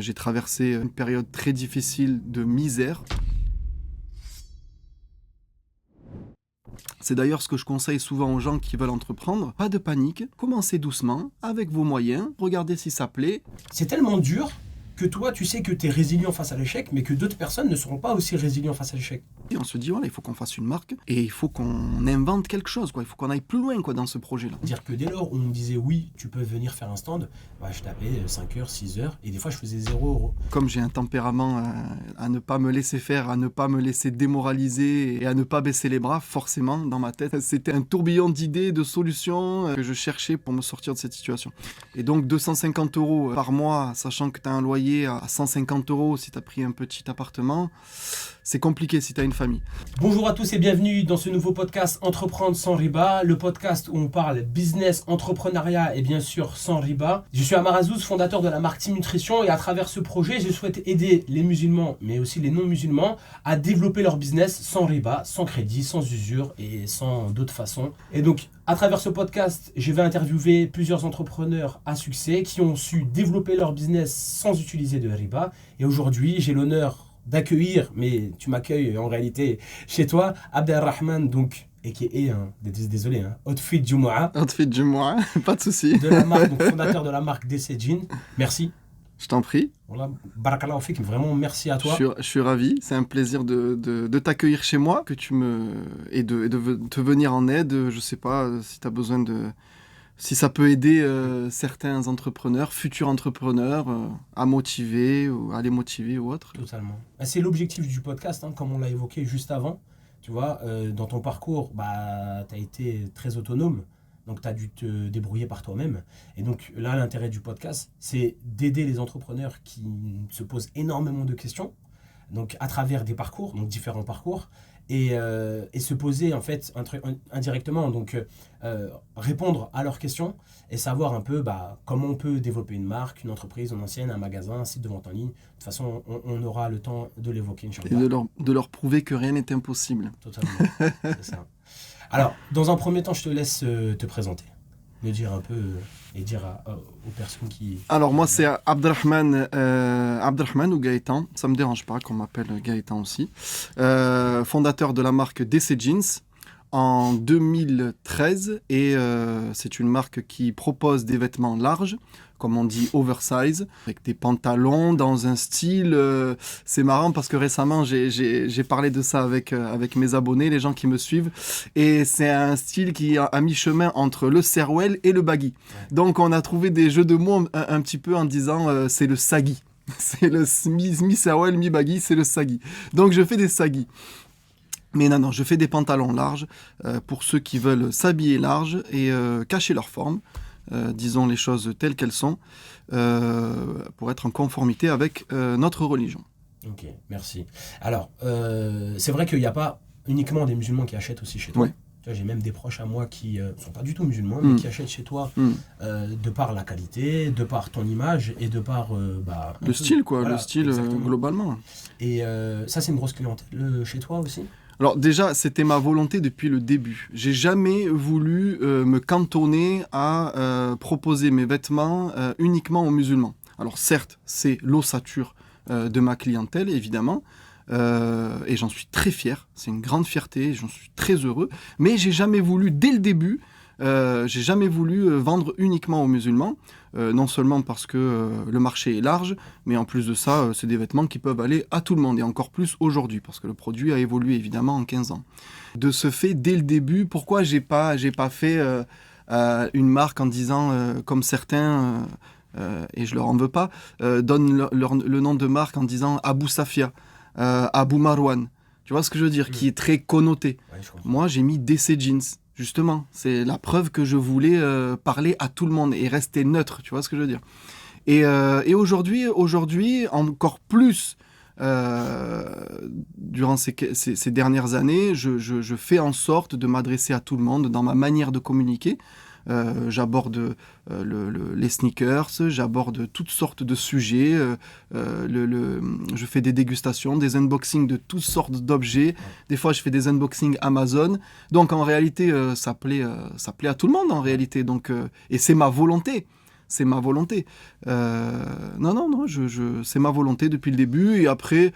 J'ai traversé une période très difficile de misère. C'est d'ailleurs ce que je conseille souvent aux gens qui veulent entreprendre. Pas de panique, commencez doucement, avec vos moyens, regardez si ça plaît. C'est tellement dur que toi, tu sais que tu es résilient face à l'échec, mais que d'autres personnes ne seront pas aussi résilients face à l'échec. Et on se dit, voilà, il faut qu'on fasse une marque et il faut qu'on invente quelque chose, quoi. Il faut qu'on aille plus loin, quoi, dans ce projet-là. Dire que dès lors où on me disait oui, tu peux venir faire un stand, je tapais 5 heures, 6 heures, et des fois je faisais 0 €. Comme j'ai un tempérament à ne pas me laisser faire, à ne pas me laisser démoraliser et à ne pas baisser les bras, forcément, dans ma tête, c'était un tourbillon d'idées, de solutions que je cherchais pour me sortir de cette situation. Et donc 250 € par mois, sachant que tu as un loyer à 150 € si tu as pris un petit appartement, c'est compliqué si tu as une famille. Bonjour à tous et bienvenue dans ce nouveau podcast Entreprendre sans riba, le podcast où on parle business, entrepreneuriat et bien sûr sans riba. Je suis Amar Azouz, fondateur de la marque Team Nutrition, et à travers ce projet, je souhaite aider les musulmans, mais aussi les non-musulmans, à développer leur business sans riba, sans crédit, sans usure et sans d'autres façons. Et donc, à travers ce podcast, je vais interviewer plusieurs entrepreneurs à succès qui ont su développer leur business sans utiliser de riba. Et aujourd'hui, j'ai l'honneur d'accueillir, mais tu m'accueilles en réalité chez toi, Abdelrahman, donc, désolé, Outfit Jumu'ah. Outfit Jumu'ah, pas de souci. De la marque, donc fondateur de la marque DC Jeans. Merci. Je t'en prie. Voilà, barakallahu fik, vraiment merci à toi. Je suis ravi, c'est un plaisir de t'accueillir chez moi, et de te venir en aide. Je sais pas si tu as besoin si ça peut aider certains entrepreneurs, futurs entrepreneurs, à motiver ou à les motiver ou autre. Totalement. C'est l'objectif du podcast, comme on l'a évoqué juste avant. Tu vois, dans ton parcours, tu as été très autonome. Donc, tu as dû te débrouiller par toi-même. Et donc, là, l'intérêt du podcast, c'est d'aider les entrepreneurs qui se posent énormément de questions, donc à travers des parcours, donc différents parcours, et se poser, en fait, indirectement, donc répondre à leurs questions et savoir un peu comment on peut développer une marque, une entreprise, une ancienne, un magasin, un site de vente en ligne. De toute façon, on aura le temps de l'évoquer, Inch'Allah. Et de leur prouver que rien n'est impossible. Totalement, c'est ça. Alors, dans un premier temps, je te laisse te présenter, me dire un peu et dire aux personnes qui... Alors moi, c'est Abdelrahman ou Gaëtan, ça me dérange pas qu'on m'appelle Gaëtan aussi, fondateur de la marque DC Jeans en 2013, et c'est une marque qui propose des vêtements larges, comme on dit oversize, avec des pantalons dans un style... c'est marrant parce que récemment, j'ai parlé de ça avec mes abonnés, les gens qui me suivent, et c'est un style qui est à mi-chemin entre le Serwell et le baggy. Donc on a trouvé des jeux de mots un petit peu en disant c'est le saggy. C'est le mi-Serwell, mi-baggy, c'est le saggy. Donc je fais des saggy. Mais non, je fais des pantalons larges pour ceux qui veulent s'habiller large et cacher leur forme. Disons les choses telles qu'elles sont, pour être en conformité avec notre religion. Ok, merci. Alors, c'est vrai qu'il n'y a pas uniquement des musulmans qui achètent aussi chez toi. Ouais. Tu vois, j'ai même des proches à moi qui ne sont pas du tout musulmans, mais qui achètent chez toi de par la qualité, de par ton image et de par... le style, quoi, voilà, le style globalement. Et ça, c'est une grosse clientèle chez toi aussi ? Alors déjà, c'était ma volonté depuis le début. J'ai jamais voulu me cantonner à proposer mes vêtements uniquement aux musulmans. Alors certes, c'est l'ossature de ma clientèle, évidemment, et j'en suis très fier. C'est une grande fierté, j'en suis très heureux. Mais j'ai jamais voulu, dès le début, vendre uniquement aux musulmans. Non seulement parce que le marché est large, mais en plus de ça, c'est des vêtements qui peuvent aller à tout le monde, et encore plus aujourd'hui, parce que le produit a évolué évidemment en 15 ans. De ce fait, dès le début, pourquoi j'ai pas fait une marque en disant, comme certains, et je leur en veux pas, donnent le nom de marque en disant Abou Safia, Abou Marwan, tu vois ce que je veux dire, qui est très connoté. Ouais, je comprends. Moi, j'ai mis DC Jeans. Justement, c'est la preuve que je voulais parler à tout le monde et rester neutre, tu vois ce que je veux dire. Et aujourd'hui, encore plus, durant ces dernières années, je fais en sorte de m'adresser à tout le monde dans ma manière de communiquer. J'aborde les sneakers, j'aborde toutes sortes de sujets, je fais des dégustations, des unboxings de toutes sortes d'objets, des fois je fais des unboxings Amazon, donc en réalité ça plaît à tout le monde en réalité, donc, et c'est ma volonté. c'est ma volonté. Non, c'est ma volonté depuis le début. Et après,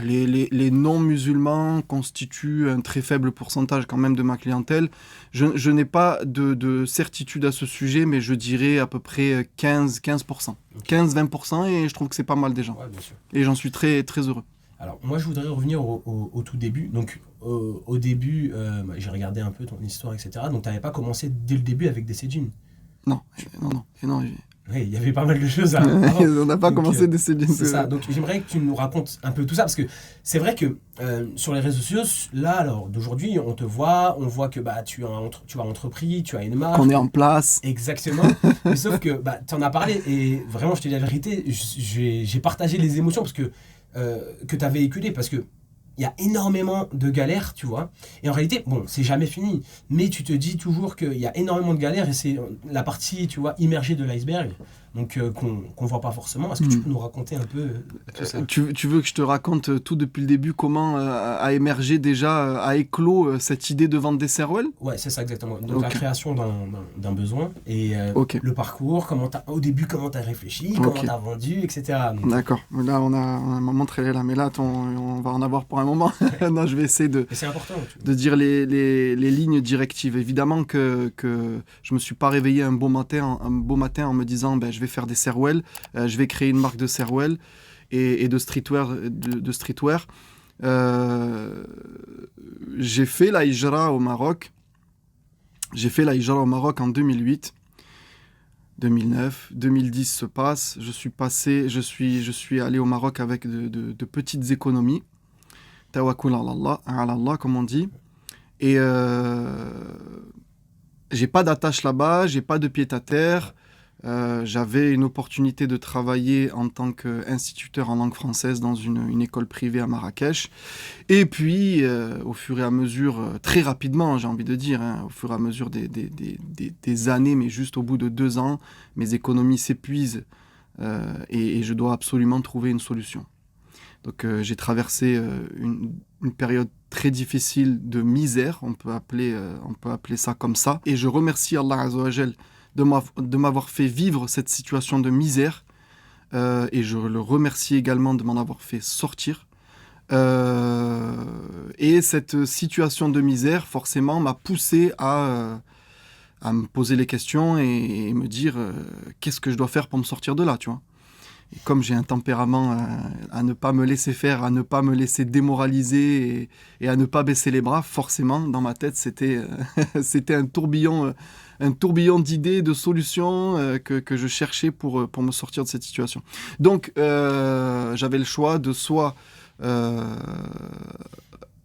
les non-musulmans constituent un très faible pourcentage quand même de ma clientèle. Je n'ai pas de certitude à ce sujet, mais je dirais à peu près 15%. Okay. 15-20%, et je trouve que c'est pas mal déjà. Ouais, bien sûr. Et j'en suis très, très heureux. Alors, moi, je voudrais revenir au tout début. Donc, au début, j'ai regardé un peu ton histoire, etc. Donc, tu n'avais pas commencé dès le début avec DC Jeans. Non. Oui, il y avait pas mal de choses à on n'a pas commencé DC Jeans. C'est ça. Donc, j'aimerais que tu nous racontes un peu tout ça. Parce que c'est vrai que sur les réseaux sociaux, là, alors, d'aujourd'hui, on te voit, on voit que tu as entrepris, tu as une marque. Qu'on est en place. Exactement. Mais sauf que tu en as parlé. Et vraiment, je te dis la vérité, j'ai partagé les émotions parce que tu as véhiculé, parce que il y a énormément de galères, tu vois. Et en réalité, bon, c'est jamais fini. Mais tu te dis toujours qu'il y a énormément de galères et c'est la partie, tu vois, immergée de l'iceberg. Donc, qu'on voit pas forcément. Est-ce que tu peux nous raconter un peu tout ça ? Tu veux que je te raconte tout depuis le début, comment a émergé déjà, a éclos cette idée de vendre des Serwell ? Ouais, c'est ça exactement. Donc, la création d'un besoin et le parcours, au début, comment tu as réfléchi, comment tu as vendu, etc. Donc, d'accord. Là, on a un moment très là, mais là, on va en avoir pour un moment. Non, je vais essayer de dire les lignes directives. Évidemment que je me suis pas réveillé un beau matin en me disant je vais faire des Serwell, je vais créer une marque de Serwell et de streetwear. J'ai fait la hijra au Maroc. En 2008. 2009, 2010 se passe. Je suis allé au Maroc avec de petites économies. Tawakkul ala Allah, comme on dit. Et j'ai pas d'attache là-bas, j'ai pas de pied-à-terre. J'avais une opportunité de travailler en tant qu'instituteur en langue française dans une école privée à Marrakech. Et puis, au fur et à mesure, très rapidement, j'ai envie de dire, au fur et à mesure des années, mais juste au bout de 2 ans, mes économies s'épuisent et je dois absolument trouver une solution. Donc, j'ai traversé une période très difficile de misère, on peut appeler ça comme ça. Et je remercie Allah Azza wa Jal de m'avoir fait vivre cette situation de misère et je le remercie également de m'en avoir fait sortir. Et cette situation de misère, forcément, m'a poussé à me poser les questions et me dire qu'est-ce que je dois faire pour me sortir de là, tu vois. Et comme j'ai un tempérament à ne pas me laisser faire, à ne pas me laisser démoraliser et à ne pas baisser les bras, forcément, dans ma tête, c'était un tourbillon d'idées, de solutions que je cherchais pour me sortir de cette situation. Donc, j'avais le choix de soit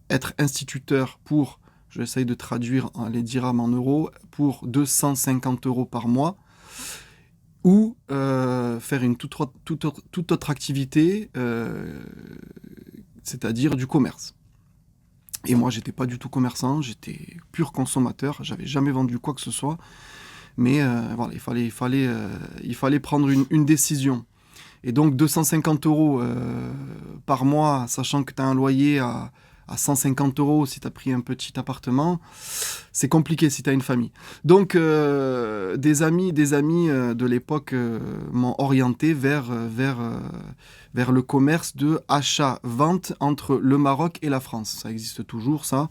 être instituteur pour, j'essaye de traduire les dirhams en euros, pour 250 € par mois, ou faire une toute autre activité, c'est-à-dire du commerce. Et moi, j'étais pas du tout commerçant, j'étais pur consommateur, j'avais jamais vendu quoi que ce soit, mais voilà, il fallait prendre une décision. Et donc 250 € par mois, sachant que tu as un loyer à 150 € si tu as pris un petit appartement, c'est compliqué si tu as une famille. Donc des amis de l'époque m'ont orienté vers le commerce de achat-vente entre le Maroc et la France. Ça existe toujours, ça.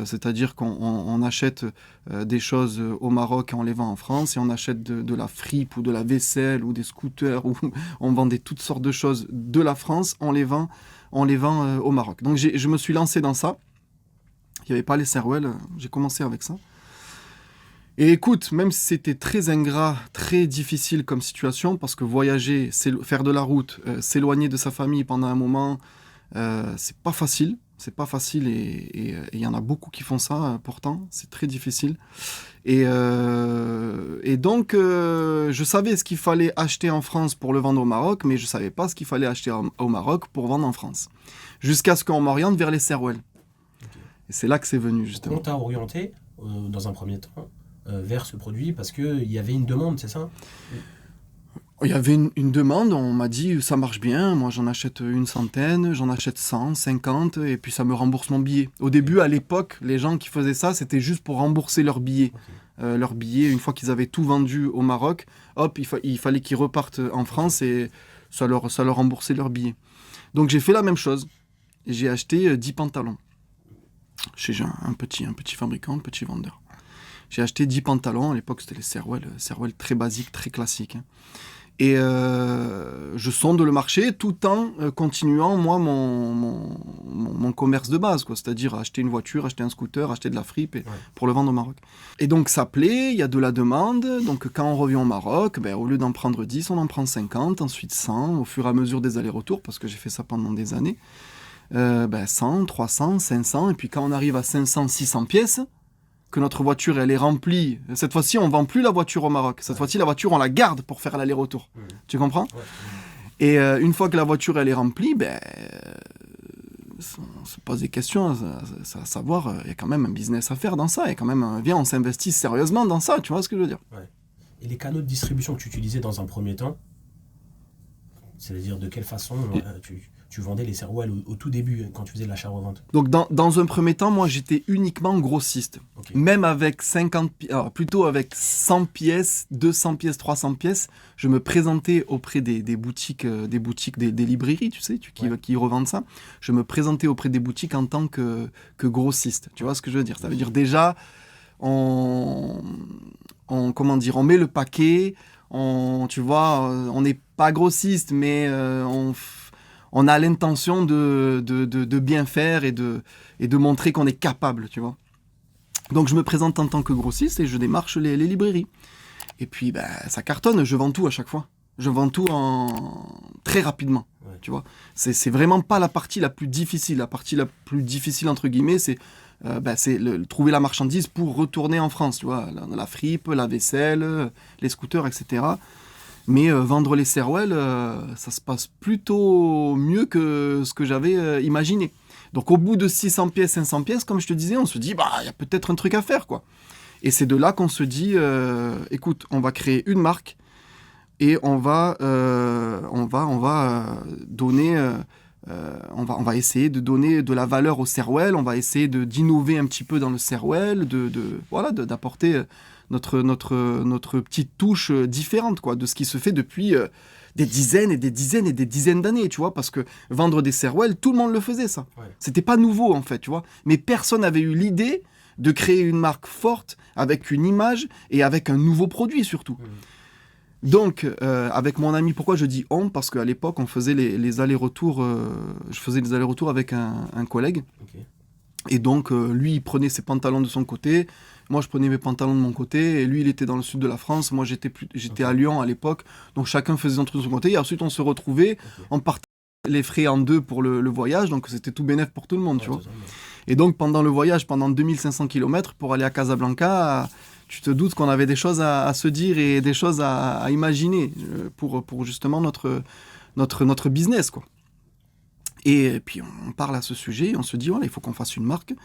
C'est-à-dire qu'on achète des choses au Maroc et on les vend en France, et on achète de la fripe ou de la vaisselle ou des scooters, ou on vendait toutes sortes de choses de la France, on les vend au Maroc. Donc je me suis lancé dans ça. Il n'y avait pas les Serwell, j'ai commencé avec ça. Et écoute, même si c'était très ingrat, très difficile comme situation, parce que voyager, faire de la route, s'éloigner de sa famille pendant un moment, c'est pas facile. C'est pas facile et il y en a beaucoup qui font ça pourtant, c'est très difficile. Et donc, je savais ce qu'il fallait acheter en France pour le vendre au Maroc, mais je savais pas ce qu'il fallait acheter au Maroc pour vendre en France. Jusqu'à ce qu'on m'oriente vers les Serwell. Okay. Et c'est là que c'est venu, justement. On t'a orienté, dans un premier temps, vers ce produit parce qu'il y avait une demande, c'est ça ? Il y avait une demande, on m'a dit ça marche bien, moi j'en achète une centaine, j'en achète 100, 50 et puis ça me rembourse mon billet. Au début, à l'époque, les gens qui faisaient ça, c'était juste pour rembourser leur billet. Ok. Leur billet, une fois qu'ils avaient tout vendu au Maroc, hop, il fallait qu'ils repartent en France et ça leur remboursait leur billet. Donc j'ai fait la même chose. J'ai acheté 10 pantalons chez un petit fabricant, un petit vendeur. J'ai acheté 10 pantalons, à l'époque c'était les Serwell très basiques, très classiques. Et je sonde le marché tout en continuant, moi, mon commerce de base, quoi. C'est-à-dire acheter une voiture, acheter un scooter, acheter de la fripe pour le vendre au Maroc. Et donc ça plaît, il y a de la demande. Donc quand on revient au Maroc, au lieu d'en prendre 10, on en prend 50, ensuite 100, au fur et à mesure des allers-retours, parce que j'ai fait ça pendant des années. 100, 300, 500, et puis quand on arrive à 500, 600 pièces, que notre voiture elle est remplie. Cette fois-ci, on vend plus la voiture au Maroc. Cette fois-ci, la voiture, on la garde pour faire l'aller-retour. Tu comprends ? Et une fois que la voiture elle est remplie, on se pose des questions, à savoir, il y a quand même un business à faire dans ça. Il y a quand même, viens, on s'investit sérieusement dans ça. Tu vois ce que je veux dire ? Et les canaux de distribution que tu utilisais dans un premier temps, c'est-à-dire de quelle façon tu vendais les Serwell au tout début, quand tu faisais de l'achat-revente? Donc dans un premier temps, moi j'étais uniquement grossiste. Okay. Même avec plutôt avec 100 pièces, 200 pièces, 300 pièces, je me présentais auprès des boutiques, des librairies, tu sais, qui revendent ça. Je me présentais auprès des boutiques en tant que grossiste. Tu vois ce que je veux dire ? Ça veut dire déjà, on met le paquet, on n'est pas grossiste, mais on a l'intention de bien faire et de montrer qu'on est capable, tu vois. Donc je me présente en tant que grossiste et je démarche les librairies. Et puis ça cartonne, je vends tout à chaque fois. Je vends tout très rapidement, tu vois. C'est vraiment pas la partie la plus difficile. La partie la plus difficile, entre guillemets, c'est trouver la marchandise pour retourner en France, tu vois. La fripe, la vaisselle, les scooters, etc. Mais vendre les Serwell, ça se passe plutôt mieux que ce que j'avais imaginé. Donc au bout de 600 pièces, 500 pièces, comme je te disais, on se dit, il y a peut-être un truc à faire, quoi. Et c'est de là qu'on se dit, écoute, on va créer une marque et on va essayer de donner de la valeur au Serwell, on va essayer d'innover un petit peu dans le Serwell, d'apporter notre petite touche différente, quoi, de ce qui se fait depuis des dizaines et des dizaines et des dizaines d'années, tu vois, parce que vendre des Serwell, tout le monde le faisait, ça. C'était pas nouveau, en fait, tu vois, mais personne n'avait eu l'idée de créer une marque forte avec une image et avec un nouveau produit, surtout. Donc, avec mon ami, pourquoi je dis on ? Parce qu'à l'époque, on faisait les allers-retours, je faisais les allers-retours avec un collègue. Okay. Et donc, lui, il prenait ses pantalons de son côté, moi, je prenais mes pantalons de mon côté, et lui, il était dans le sud de la France, moi, j'étais à Lyon à l'époque, donc chacun faisait son truc de son côté, et ensuite, on se retrouvait, on partageait les frais en deux pour le voyage, donc c'était tout bénef pour tout le monde, tu vois. Et donc, pendant le voyage, pendant 2500 km, pour aller à Casablanca, tu te doutes qu'on avait des choses à se dire et des choses à imaginer pour justement notre business, quoi. Et puis on parle à ce sujet, et on se dit, voilà, il faut qu'on fasse une marque,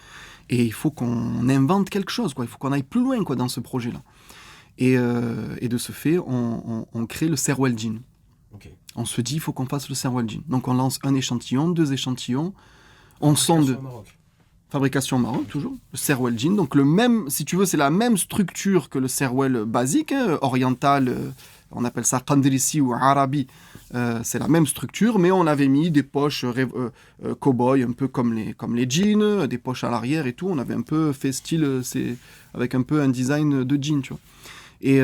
et il faut qu'on invente quelque chose, quoi. Il faut qu'on aille plus loin, quoi, dans ce projet-là. Et de ce fait, on crée le Serwell Jean. Okay. On se dit, il faut qu'on fasse le Serwell Jean. Donc on lance un échantillon, 2 échantillons, on sonde... Fabrication au Maroc, toujours. Le Serwell Jean, donc le même, si tu veux, c'est la même structure que le Serwell basique, oriental, on appelle ça Qandrissi ou Arabi, c'est la même structure, mais on avait mis des poches cow-boy, un peu comme les jeans, des poches à l'arrière et tout, on avait un peu fait style, avec un peu un design de jean, tu vois. Et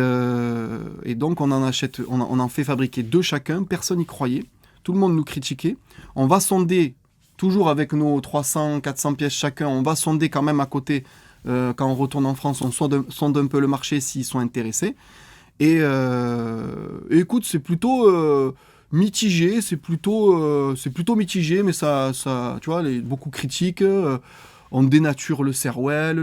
donc on en fait fabriquer 2 chacun, personne n'y croyait, tout le monde nous critiquait, on va sonder, toujours avec nos 300, 400 pièces chacun, on va sonder quand même à côté, quand on retourne en France, on sonde un peu le marché s'ils sont intéressés. Et écoute, c'est plutôt mitigé, c'est plutôt mitigé, mais ça tu vois, beaucoup critiquent. On dénature le Serwell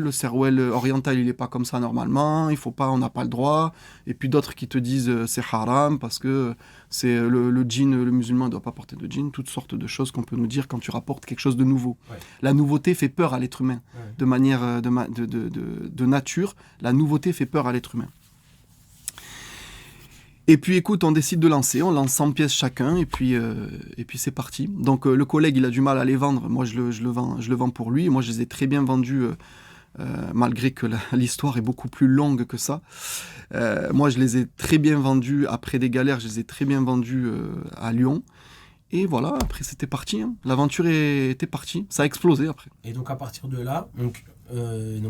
oriental, il n'est pas comme ça normalement, on n'a pas le droit. Et puis d'autres qui te disent c'est haram parce que c'est le jean, le musulman ne doit pas porter de jean, toutes sortes de choses qu'on peut nous dire quand tu rapportes quelque chose de nouveau. Ouais. La nouveauté fait peur à l'être humain, de manière de nature, la nouveauté fait peur à l'être humain. Et puis écoute, on décide de lancer, on lance 100 pièces chacun et puis c'est parti. Donc le collègue il a du mal à les vendre, moi je le vends pour lui. Moi je les ai très bien vendus malgré que l'histoire est beaucoup plus longue que ça. Moi je les ai très bien vendus après des galères, je les ai très bien vendus à Lyon. Et voilà, après c'était parti, hein. L'aventure était partie, ça a explosé après. Et donc à partir de là, donc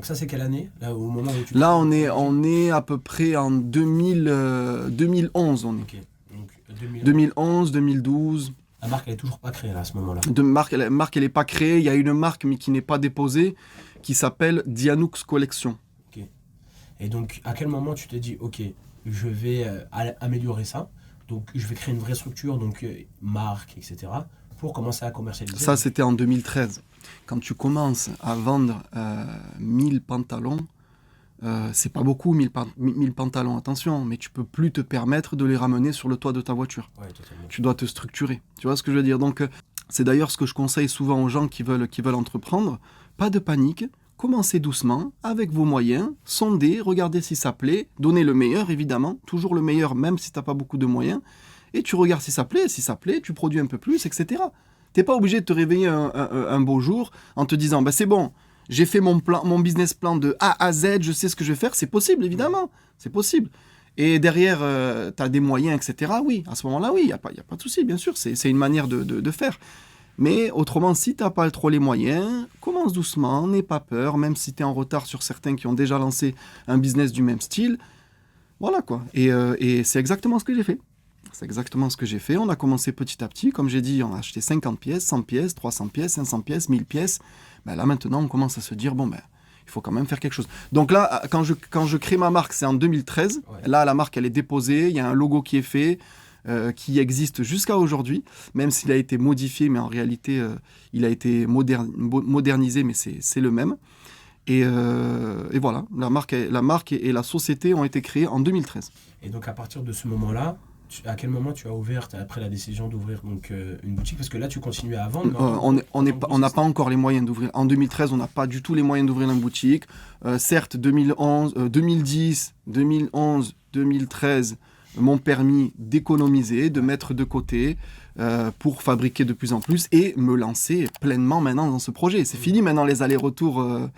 ça c'est quelle année là, au moment où tu Là on est à peu près en 2011. On est. Ok. Donc 2011, 2012. La marque elle est toujours pas créée là, à ce moment-là. La marque elle n'est pas créée, il y a une marque mais qui n'est pas déposée, qui s'appelle Dianoux Collection. Ok. Et donc à quel moment tu t'es dit ok, je vais améliorer ça, donc je vais créer une vraie structure, donc marque, etc. pour commencer à commercialiser. Ça c'était en 2013. Quand tu commences à vendre 1000 pantalons, c'est pas beaucoup 1000 pantalons, attention, mais tu peux plus te permettre de les ramener sur le toit de ta voiture. Ouais, totalement. Tu dois te structurer. Tu vois ce que je veux dire? Donc c'est d'ailleurs ce que je conseille souvent aux gens qui veulent entreprendre. Pas de panique, commencez doucement, avec vos moyens, sondez, regardez si ça plaît, donnez le meilleur évidemment, toujours le meilleur même si tu n'as pas beaucoup de moyens, et tu regardes si ça plaît, tu produis un peu plus, etc. T'es pas obligé de te réveiller un beau jour en te disant c'est bon, j'ai fait mon business plan de A à Z, je sais ce que je vais faire. C'est possible, évidemment, c'est possible. Et derrière, tu as des moyens, etc. Oui, à ce moment-là, oui, il n'y a pas de souci, bien sûr, c'est une manière de faire. Mais autrement, si tu n'as pas trop les moyens, commence doucement, n'aie pas peur, même si tu es en retard sur certains qui ont déjà lancé un business du même style. Voilà quoi. Et c'est exactement ce que j'ai fait. C'est exactement ce que j'ai fait. On a commencé petit à petit. Comme j'ai dit, on a acheté 50 pièces, 100 pièces, 300 pièces, 500 pièces, 1000 pièces. Là, maintenant, on commence à se dire, il faut quand même faire quelque chose. Donc là, quand je crée ma marque, c'est en 2013. Ouais. Là, la marque, elle est déposée. Il y a un logo qui est fait, qui existe jusqu'à aujourd'hui, même s'il a été modifié, mais en réalité, il a été modernisé, mais c'est le même. Et voilà, la marque et la société ont été créées en 2013. Et donc, à partir de ce moment-là, à quel moment tu as ouvert, après la décision d'ouvrir donc, une boutique? Parce que là, tu continues à vendre. On n'a pas encore les moyens d'ouvrir. En 2013, on n'a pas du tout les moyens d'ouvrir une boutique. Certes, 2010, 2011, 2013 m'ont permis d'économiser, de mettre de côté pour fabriquer de plus en plus et me lancer pleinement maintenant dans ce projet. C'est fini maintenant les allers-retours en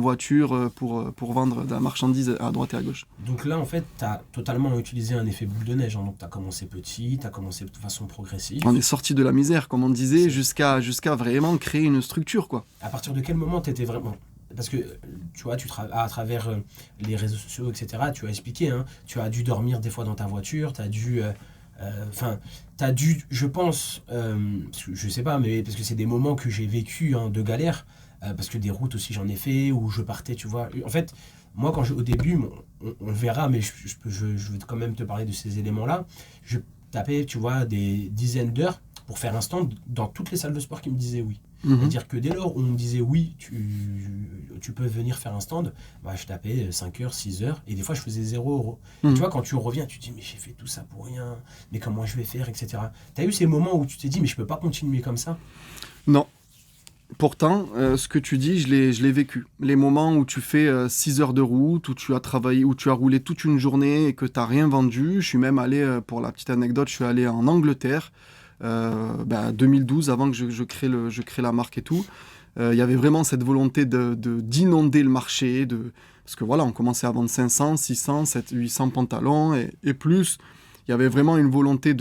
voiture pour vendre de la marchandise à droite et à gauche. Donc là, en fait, tu as totalement utilisé un effet boule de neige. Hein. Donc tu as commencé petit, tu as commencé de façon progressive. On est sorti de la misère, comme on disait, jusqu'à vraiment créer une structure, quoi. À partir de quel moment tu étais vraiment... Parce que, tu vois, à travers les réseaux sociaux, etc., tu as expliqué, hein, tu as dû dormir des fois dans ta voiture, tu as dû... je pense, je sais pas, mais parce que c'est des moments que j'ai vécu de galère, parce que des routes aussi j'en ai fait, où je partais, tu vois. En fait, moi, au début, on verra, mais je vais quand même te parler de ces éléments-là. Je tapais, tu vois, des dizaines d'heures pour faire un stand dans toutes les salles de sport qui me disaient oui. C'est-à-dire que dès lors où on me disait oui, tu peux venir faire un stand, je tapais 5 heures, 6 heures, et des fois je faisais 0 €. Tu vois, quand tu reviens, tu te dis mais j'ai fait tout ça pour rien, mais comment je vais faire, etc. Tu as eu ces moments où tu t'es dit mais je peux pas continuer comme ça? Non. Pourtant, ce que tu dis, je l'ai vécu. Les moments où tu fais 6 heures de route, où tu as travaillé, où tu as roulé toute une journée et que tu n'as rien vendu. Je suis même allé, pour la petite anecdote, je suis allé en Angleterre. 2012, avant que je crée la marque et tout, il y avait vraiment cette volonté d'inonder le marché, parce que voilà, on commençait à vendre 500, 600, 700, 800 pantalons et plus. Il y avait vraiment une volonté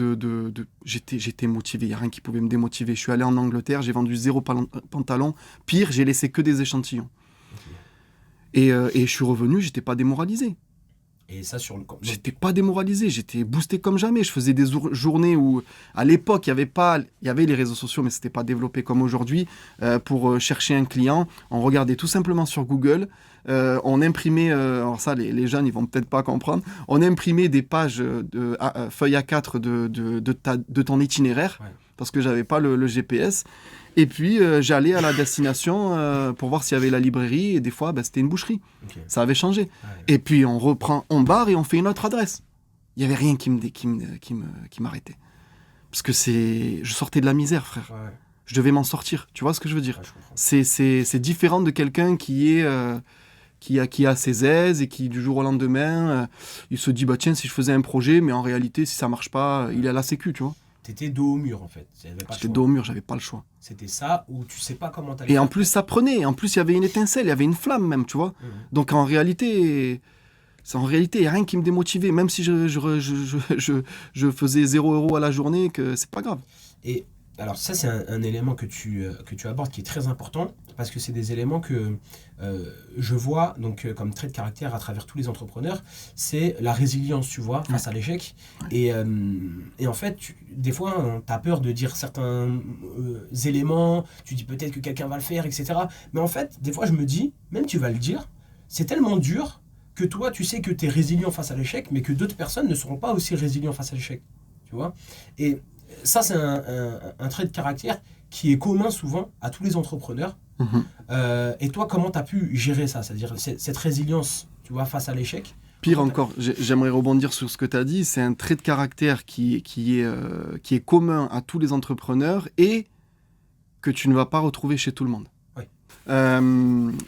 j'étais motivé, il n'y a rien qui pouvait me démotiver. Je suis allé en Angleterre, j'ai vendu 0 pantalon. Pire, j'ai laissé que des échantillons. Okay. Et je suis revenu, j'étais pas démoralisé. Et ça J'étais pas démoralisé, j'étais boosté comme jamais. Je faisais des journées où, à l'époque, il y avait les réseaux sociaux, mais c'était pas développé comme aujourd'hui. Pour chercher un client, on regardait tout simplement sur Google. On imprimait, alors ça, les jeunes, ils vont peut-être pas comprendre. On imprimait des pages feuille A4 de ton itinéraire, ouais. Parce que j'avais pas le GPS. Et puis, j'allais à la destination pour voir s'il y avait la librairie. Et des fois, c'était une boucherie. Okay. Ça avait changé. Ouais. Et puis, on barre et on fait une autre adresse. Il n'y avait rien qui m'arrêtait. Parce que je sortais de la misère, frère. Ouais. Je devais m'en sortir. Tu vois ce que je veux dire? Ouais, c'est différent de quelqu'un qui est qui a ses aises et qui, du jour au lendemain, il se dit, bah tiens, si je faisais un projet, mais en réalité, si ça marche pas, il est à la sécu, tu vois. T'étais dos au mur, en fait. J'étais dos au mur, j'avais pas le choix. C'était ça, où tu sais pas comment t'allais Et faire. en plus, ça prenait. En plus, il y avait une étincelle, il y avait une flamme même, tu vois. Donc en réalité, il n'y a rien qui me démotivait. Même si je faisais 0 € à la journée, que c'est pas grave. Et alors ça, c'est un élément que tu abordes qui est très important, parce que c'est des éléments que je vois comme trait de caractère à travers tous les entrepreneurs. C'est la résilience, tu vois, face à l'échec. Et en fait, des fois, tu as peur de dire certains éléments, tu dis peut-être que quelqu'un va le faire, etc. Mais en fait, des fois, je me dis, même tu vas le dire, c'est tellement dur que toi, tu sais que tu es résilient face à l'échec, mais que d'autres personnes ne seront pas aussi résilients face à l'échec. Tu vois ? Et ça, c'est un trait de caractère qui est commun souvent à tous les entrepreneurs. Et toi, comment tu as pu gérer ça ? C'est-à-dire cette résilience, tu vois, face à l'échec. Pire encore, j'aimerais rebondir sur ce que tu as dit. C'est un trait de caractère qui est commun à tous les entrepreneurs et que tu ne vas pas retrouver chez tout le monde. Oui.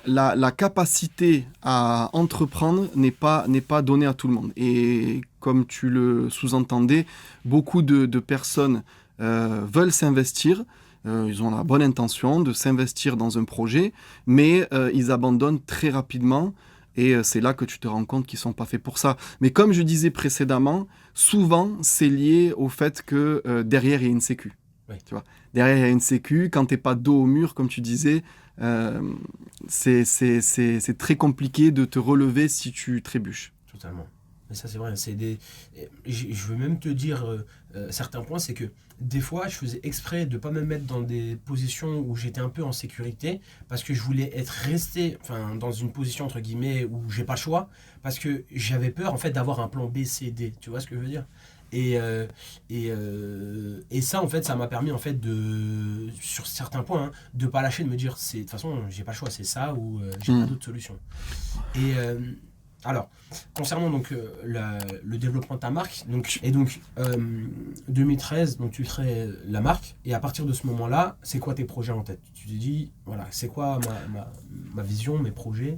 La capacité à entreprendre n'est pas donnée à tout le monde. Et comme tu le sous-entendais, beaucoup de personnes veulent s'investir. Ils ont la bonne intention de s'investir dans un projet, mais ils abandonnent très rapidement. Et c'est là que tu te rends compte qu'ils ne sont pas faits pour ça. Mais comme je disais précédemment, souvent, c'est lié au fait que derrière, il y a une sécu. Oui. Tu vois, derrière, il y a une sécu. Quand tu n'es pas dos au mur, comme tu disais, c'est très compliqué de te relever si tu trébuches. Totalement. Mais ça, c'est vrai. Je veux même te dire certains points, c'est que des fois, je faisais exprès de ne pas me mettre dans des positions où j'étais un peu en sécurité, parce que je voulais resté dans une position, entre guillemets, où j'ai pas le choix, parce que j'avais peur, en fait, d'avoir un plan B, C, D. Tu vois ce que je veux dire ? Et ça, en fait, ça m'a permis, en fait, sur certains points, de pas lâcher, de me dire, de toute façon, j'ai pas le choix, c'est ça, ou j'ai pas d'autre solution. Et alors, concernant le développement de ta marque, 2013, tu crées la marque, et à partir de ce moment-là, c'est quoi tes projets en tête ? Tu te dis, voilà, c'est quoi ma vision, mes projets ?